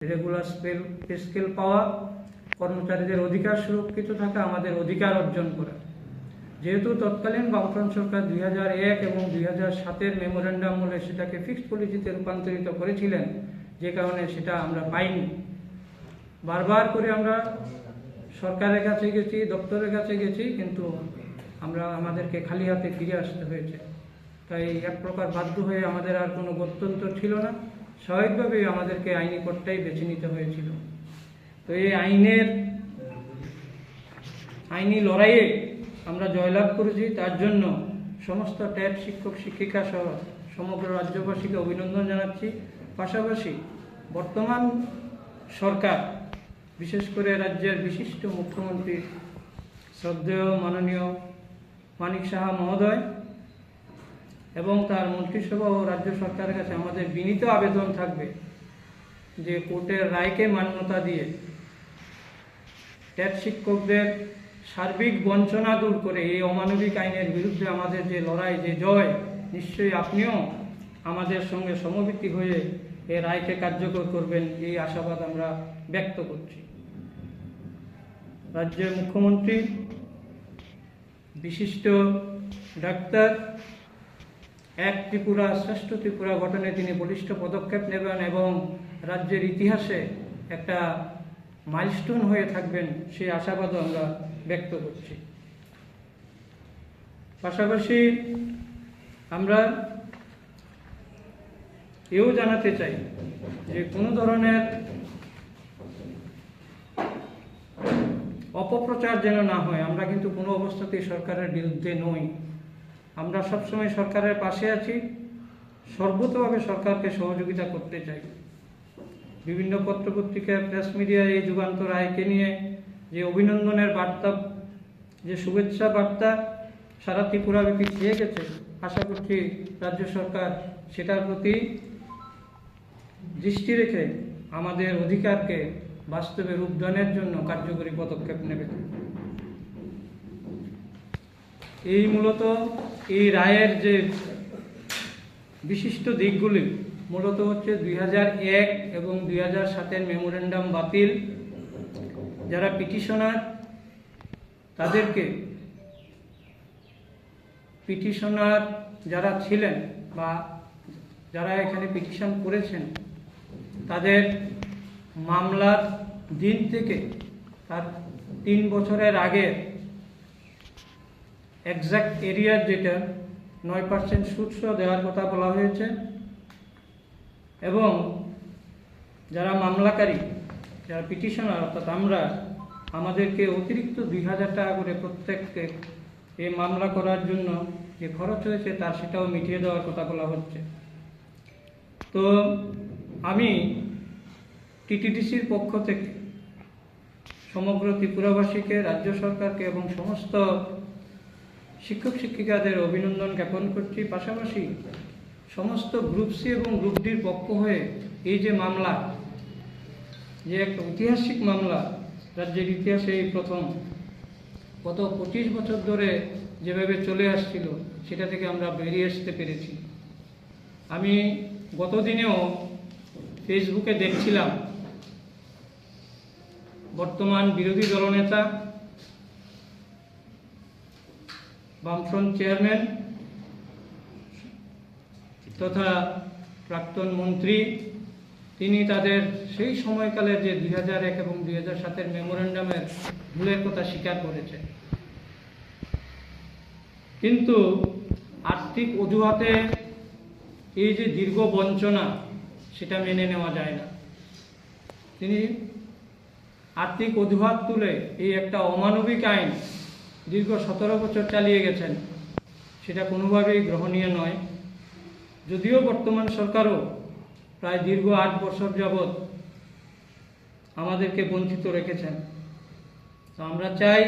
Regular pay scale পাওয়া, কর্মচারীদের অধিকার সুরক্ষিত থাকা, আমাদের অধিকার অর্জন করা। যেহেতু তৎকালীন বামফ্রন্ট সরকার 2001 এবং 2007-এর মেমোরেন্ডাম বলে সেটাকে ফিক্সড পলিসিতে রূপান্তরিত করেছিলেন, যে কারণে সেটা আমরা পাইনি। বারবার করে আমরা সরকারের কাছে গেছি, দপ্তরের কাছে গেছি, কিন্তু আমাদেরকে খালি হাতে ফিরে আসতে হয়েছে। তাই এক প্রকার বাধ্য হয়ে আমাদের আর কোনো গত্যন্তর ছিল না, স্বাভাবিকভাবেই আমাদেরকে আইনি পথটাই বেছে নিতে হয়েছিল। তো এই আইনি লড়াইয়ে আমরা জয়লাভ করেছি। তার জন্য সমস্ত ট্যাট শিক্ষক শিক্ষিকা সহ সমগ্র রাজ্যবাসীকে অভিনন্দন জানাচ্ছি। পাশাপাশি বর্তমান সরকার, বিশেষ করে রাজ্যের বিশিষ্ট মুখ্যমন্ত্রী শ্রদ্ধেয় মাননীয় মানিক সাহা মহোদয় এবং তার মন্ত্রিসভা ও রাজ্য সরকারের কাছে আমাদের বিনীত আবেদন থাকবে যে কোর্টের রায়কে মান্যতা দিয়ে ট্যাট শিক্ষকদের সার্বিক বঞ্চনা দূর করে এই অমানবিক আইনের বিরুদ্ধে আমাদের যে লড়াই, যে জয়, নিশ্চয়ই আপনিও আমাদের সঙ্গে সমবৃত্তি হয়ে এই রায়কে কার্যকর করবেন, এই আশাবাদ আমরা ব্যক্ত করছি। রাজ্যের মুখ্যমন্ত্রী, বিশিষ্ট ডাক্তার, এক ত্রিপুরা শ্রেষ্ঠ ত্রিপুরা গঠনে তিনি বলিষ্ঠ পদক্ষেপ নেবেন এবং রাজ্যের ইতিহাসে একটা মাইলস্টোন হয়ে থাকবেন, সেই আশাবাদও আমরা ব্যক্ত করছি। পাশাপাশি আমরা এও জানাতে চাই যে কোনো ধরনের অপপ্রচার যেন না হয়। আমরা কিন্তু কোনো অবস্থাতেই সরকারের বিরুদ্ধে নই, আমরা সবসময় সরকারের পাশে আছি, সর্বতভাবে সরকারকে সহযোগিতা করতে চাই। বিভিন্ন পত্রপত্রিকা, প্রেস মিডিয়ায় এই যুগান্ত রায়কে নিয়ে যে অভিনন্দনের বার্তা, যে শুভেচ্ছা বার্তা সারা ত্রিপুরাব্যাপী দিয়ে গেছে, আশা করছি রাজ্য সরকার সেটার প্রতি দৃষ্টি রেখে আমাদের অধিকারকে বাস্তবে রূপদানের জন্য কার্যকরী পদক্ষেপ নেবে। এই মূলত এই রায়ের যে বিশিষ্ট দিকগুলি মূলত হচ্ছে 2001 এবং 2007-এর মেমোরেন্ডাম বাতিল, যারা পিটিশনার তাদেরকে, পিটিশনার যারা ছিলেন বা যারা এখানে পিটিশন করেছেন, তাদের মামলার দিন থেকে তার 3 বছরের আগে এক্সাক্ট এরিয়ার যেটা 9% সুদ সহ দেওয়ার কথা বলা হয়েছে এবং যারা মামলাকারী, যারা পিটিশনার অর্থাৎ আমাদেরকে অতিরিক্ত 2000 টাকা করে প্রত্যেককে এই মামলা করার জন্য যে খরচ হয়েছে তার সেটাও মিটিয়ে দেওয়ার কথা বলা হচ্ছে। তো আমি টিটিডিসির পক্ষ থেকে সমগ্র ত্রিপুরাবাসীকে, রাজ্য সরকারকে এবং সমস্ত শিক্ষক শিক্ষিকাদের অভিনন্দন জ্ঞাপন করছি। পাশাপাশি সমস্ত গ্রুপ সি এবং গ্রুপ ডির পক্ষ হয়ে এই যে মামলা, যে একটা ঐতিহাসিক মামলা, রাজ্যের ইতিহাসে এই প্রথম, গত 25 বছর ধরে যেভাবে চলে আসছিল সেটা থেকে আমরা বেরিয়ে আসতে পেরেছি। আমি গতদিনেও ফেসবুকে দেখছিলাম বর্তমান বিরোধী দলনেতা, বামফ্রন্ট চেয়ারম্যান তথা প্রাক্তন মন্ত্রী, তিনি তাদের সেই সময়কালের যে 2001 এবং 2007-এর মেমোরেন্ডামের ভুলের কথা স্বীকার করেছেন, কিন্তু আর্থিক অজুহাতে এই যে দীর্ঘ বঞ্চনা, সেটা মেনে নেওয়া যায় না। তিনি আর্থিক অজুহাত তুলে এই একটা অমানবিক আইন দীর্ঘ 17 বছর চালিয়ে গেছেন, সেটা কোনোভাবেই গ্রহণীয় নয়। যদিও বর্তমান সরকারও প্রায় দীর্ঘ 8 বছর যাবৎ আমাদেরকে বঞ্চিত রেখেছেন। তো আমরা চাই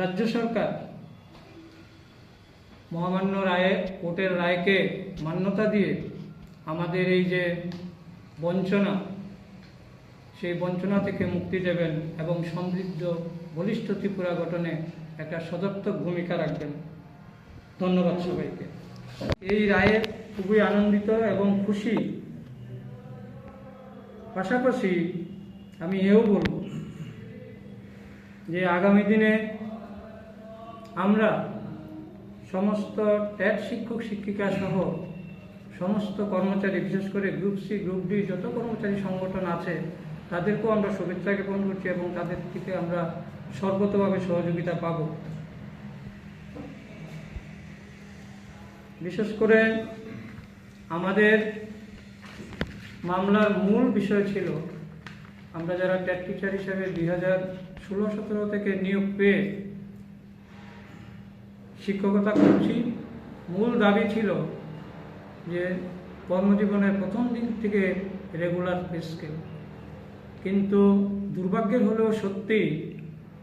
রাজ্য সরকার মহামান্য কোর্টের রায়কে মান্যতা দিয়ে আমাদের এই যে বঞ্চনা, সেই বঞ্চনা থেকে মুক্তি দেবেন এবং সমৃদ্ধ বলিষ্ঠ ত্রিপুরা গঠনে একটা সদর্থক ভূমিকা রাখবেন। ধন্যবাদ সবাইকে। এই রায়ে খুবই আনন্দিত এবং খুশি পাশাপাশি আমি এও বলব যে আগামী দিনে আমরা সমস্ত ট্যাট শিক্ষক শিক্ষিকা সহ সমস্ত কর্মচারী, বিশেষ করে গ্রুপ সি গ্রুপ ডি যত কর্মচারী সংগঠন আছে তাদেরকেও আমরা শুভেচ্ছা জ্ঞাপন করছি এবং তাদের থেকে আমরা সর্বতভাবে সহযোগিতা পাব। বিশেষ করে আমাদের মামলার মূল বিষয় ছিল আমরা যারা ট্যাট টিচার হিসেবে 2016-17 থেকে নিয়োগ পেয়ে শিক্ষকতা করছি, মূল দাবি ছিল যে কর্মজীবনের প্রথম দিন থেকে রেগুলার পে স্কেল। কিন্তু দুর্ভাগ্যের হলেও সত্যি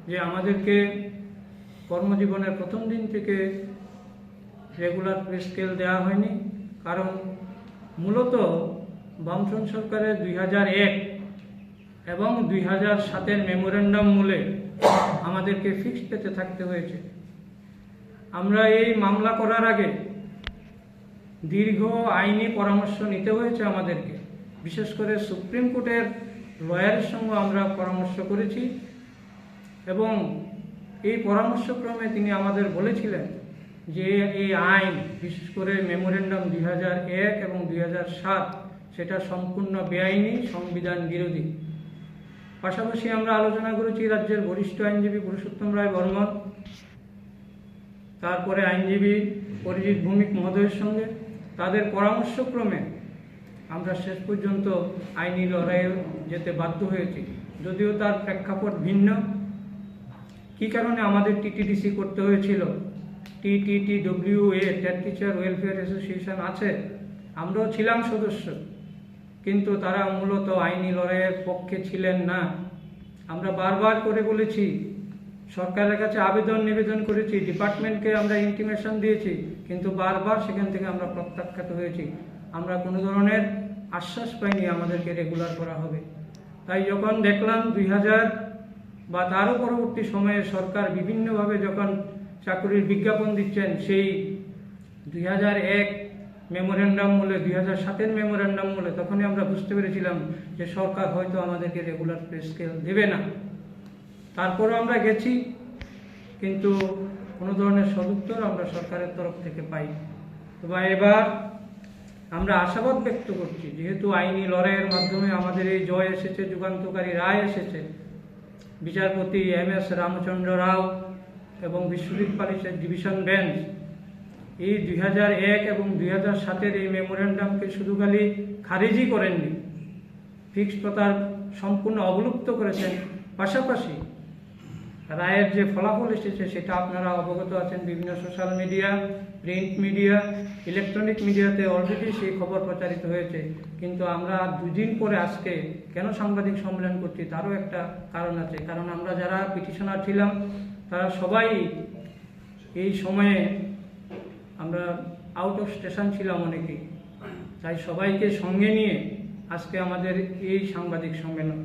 যে আমাদেরকে কর্মজীবনের প্রথম দিন থেকে রেগুলার পে স্কেল দেওয়া হয়নি। কারণ মূলত বামফ্রন্ট সরকারের 2001 এবং 2007-এর মেমোরেন্ডাম মূলে আমাদেরকে ফিক্সড পেতে থাকতে হয়েছে। আমরা এই মামলা করার আগে দীর্ঘ আইনি পরামর্শ নিতে হয়েছে আমাদেরকে, বিশেষ করে সুপ্রিম কোর্টের লয়ারের সঙ্গে আমরা পরামর্শ করেছি এবং এই পরামর্শক্রমে তিনি আমাদের বলেছিলেন যে এই আইন, বিশেষ করে মেমোরেন্ডাম 2001 এবং 2007, সেটা সম্পূর্ণ বেআইনি, সংবিধান বিরোধী। পাশাপাশি আমরা আলোচনা করেছি রাজ্যের বরিষ্ঠ আইনজীবী পুরুষোত্তম রায় বর্মন, তারপরে আইনজীবী অরিজিৎ ভৌমিক মহোদয়ের সঙ্গে। তাদের পরামর্শক্রমে আমরা শেষ পর্যন্ত আইনি লড়াইয়ে যেতে বাধ্য হয়েছি, যদিও তার প্রেক্ষাপট ভিন্ন। কী কারণে আমাদের টিটিডিসি করতে হয়েছিল? TTTWA, ট্যাট টিচার ওয়েলফেয়ার অ্যাসোসিয়েশন আছে, আমরাও ছিলাম সদস্য, কিন্তু তারা মূলত আইনি লড়াইয়ের পক্ষে ছিলেন না। আমরা বারবার করে বলেছি, সরকারের কাছে আবেদন নিবেদন করেছি, ডিপার্টমেন্টকে আমরা ইন্টিমেশন দিয়েছি, কিন্তু বারবার সেখান থেকে আমরা প্রত্যাখ্যাত হয়েছি। আমরা কোনো ধরনের আশ্বাস পাইনি আমাদেরকে রেগুলার করা হবে। তাই যখন দেখলাম 2000 বা তারও পরবর্তী সময়ে সরকার বিভিন্নভাবে যখন চাকরির বিজ্ঞাপন দিচ্ছেন, সেই 2001 মেমোরেন্ডাম মূলে, 2007-এর মেমোরেন্ডাম মূলে, তখনই আমরা বুঝতে পেরেছিলাম যে সরকার হয়তো আমাদেরকে রেগুলার পে স্কেল দেবে না। তারপরও আমরা গেছি, কিন্তু কোনো ধরনের সদুত্তর আমরা সরকারের তরফ থেকে পাই। তবে এবার আমরা আশাবাদ ব্যক্ত করছি, যেহেতু আইনি লড়াইয়ের মাধ্যমে আমাদের এই জয় এসেছে, যুগান্তকারী রায় এসেছে। বিচারপতি MS রামচন্দ্র রাও এবং বিশ্বজিৎ পালিশের ডিভিশন বেঞ্চ এই 2001 এবং 2007-এর এই মেমোরেন্ডামকে শুধু খালি খারিজই করেননি, ফিক্সড প্রথার সম্পূর্ণ অবলুপ্ত করেছেন। পাশাপাশি রায়ের যে ফলাফল এসেছে সেটা আপনারা অবগত আছেন, বিভিন্ন social media, print media, electronic মিডিয়াতে অলরেডি সেই খবর প্রচারিত হয়েছে। কিন্তু আমরা 2 দিন পরে আজকে কেন সাংবাদিক সম্মেলন করছি তারও একটা কারণ আছে। কারণ আমরা যারা পিটিশনার ছিলাম তারা সবাই এই সময়ে আমরা আউট অফ স্টেশন ছিলাম অনেকেই, তাই সবাইকে সঙ্গে নিয়ে আজকে আমাদের এই সাংবাদিক সম্মেলন।